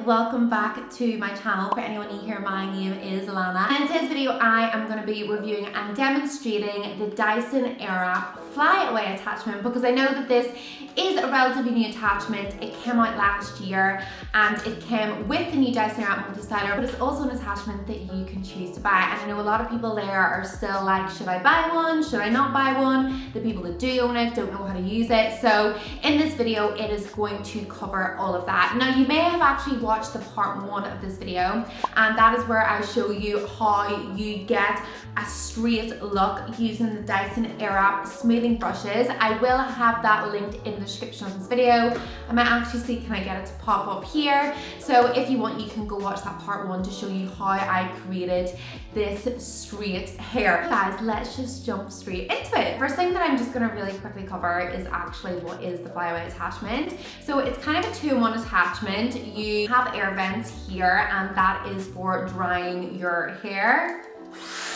welcome back to my channel. For anyone new here, my name is Alana. And in today's video, I am going to be reviewing and demonstrating the Dyson Airwrap Flyaway Attachment, because I know that this is a relatively new attachment. It came out last year and it came with the new Dyson Airwrap multi-styler, but it's also an attachment that you can choose to buy. And I know a lot of people there are still like, should I buy one? Should I not buy one? The people that do own it don't know how to use it. So in this video, it is going to cover all of that. Now, you may have actually watched the part 1 of this video, and that is where I show you how you get a straight look using the Dyson Airwrap smoothing brushes. I will have that linked in the description of this video. I might actually see, can I get it to pop up here? So if you want, you can go watch that part 1 to show you how I created this straight hair. Guys, let's just jump straight into it. First thing that I'm just gonna really quickly cover is actually what is the flyaway attachment. So it's kind of a 2-in-1 attachment. You have air vents here, and that is for drying your hair.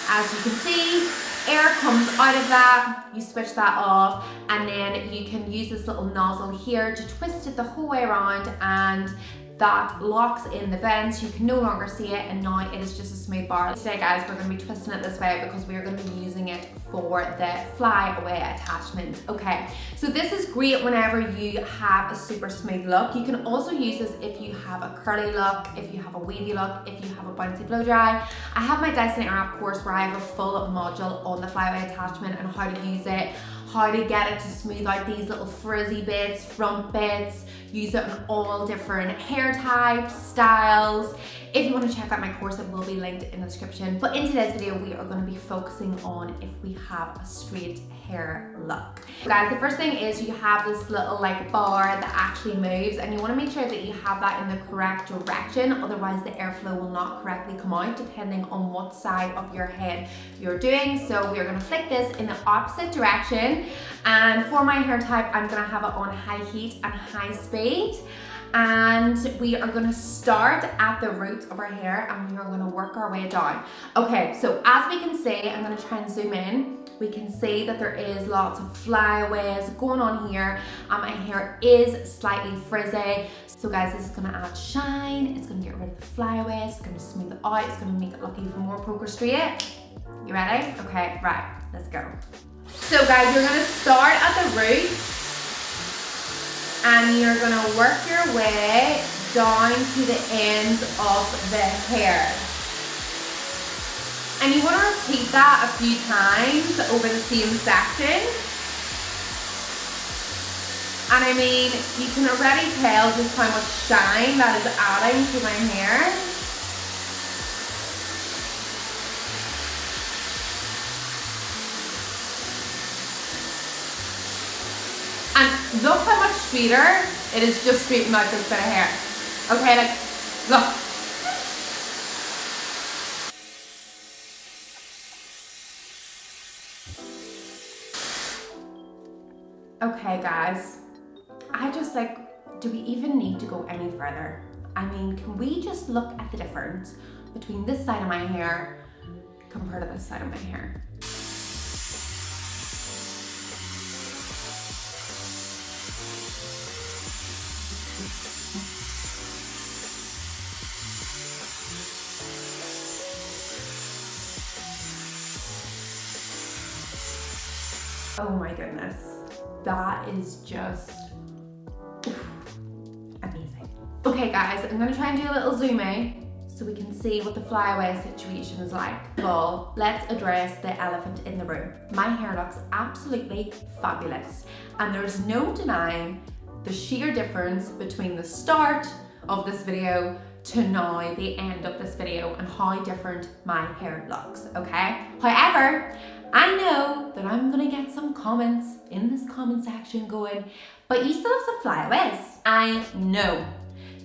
As you can see, air comes out of that, you switch that off, and then you can use this little nozzle here to twist it the whole way around, and that locks in the vents. You can no longer see it, and now it is just a smooth bar. Today, guys, we're going to be twisting it this way because we are going to be using it for the flyaway attachment. Okay, so this is great whenever you have a super smooth look. You can also use this if you have a curly look, if you have a wavy look, if you have a bouncy blow dry. I have my Dyson Airwrap course where I have a full module on the flyaway attachment and how to use it, how to get it to smooth out these little frizzy bits, front bits, use it on all different hair types, styles. If you want to check out my course, it will be linked in the description. But in today's video, we are going to be focusing on if we have a straight hair look. Guys, the first thing is you have this little like bar that actually moves, and you want to make sure that you have that in the correct direction, otherwise the airflow will not correctly come out depending on what side of your head you're doing. So we are going to flick this in the opposite direction, and for my hair type, I'm going to have it on high heat and high speed. And we are going to start at the roots of our hair, and we are going to work our way down. Okay, so as we can see, I'm going to try and zoom in. We can see that there is lots of flyaways going on here, and my hair is slightly frizzy. So guys, this is going to add shine. It's going to get rid of the flyaways. It's going to smooth it out. It's going to make it look even more poker straight. You ready? Okay, right, let's go. So guys, you're going to start at the roots, and you're gonna work your way down to the end of the hair. And you wanna repeat that a few times over the same section. And I mean, you can already tell just how much shine that is adding to my hair. And look how much straighter it is just straightening out this bit of hair. Okay, like, look. Okay, guys, I just like, do we even need to go any further? I mean, can we just look at the difference between this side of my hair compared to this side of my hair? Oh my goodness, that is just amazing. Okay guys, I'm gonna try and do a little zoom in so we can see what the flyaway situation is like. Well, let's address the elephant in the room. My hair looks absolutely fabulous, and there's no denying the sheer difference between the start of this video to now the end of this video and how different my hair looks, okay? However, I know that I'm gonna get some comments in this comment section going, but you still have some flyaways. I know.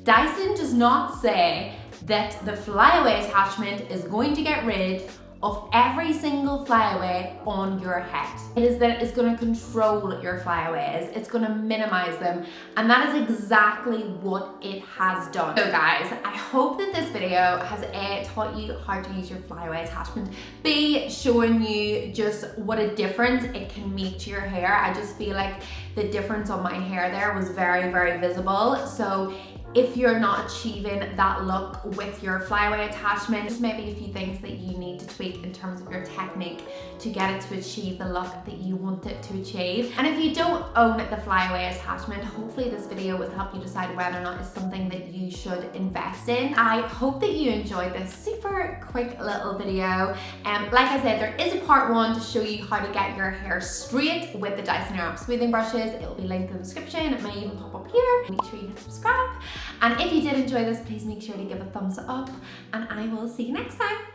Dyson does not say that the flyaway attachment is going to get rid of every single flyaway on your head. It is that it's going to control your flyaways, it's going to minimize them, and that is exactly what it has done. So guys, I hope that this video has A, taught you how to use your flyaway attachment, B, showing you just what a difference it can make to your hair. I just feel like the difference on my hair there was very, very visible. So if you're not achieving that look with your flyaway attachment, just maybe a few things that you need to tweak in terms of your technique to get it to achieve the look that you want it to achieve. And if you don't own the flyaway attachment, hopefully this video will help you decide whether or not it's something that you should invest in. I hope that you enjoyed this super quick little video. Like I said, there is a part 1 to show you how to get your hair straight with the Dyson Airwrap smoothing brushes. It will be linked in the description. It may even pop up here. Make sure you hit subscribe. And if you did enjoy this, please make sure to give a thumbs up, and I will see you next time.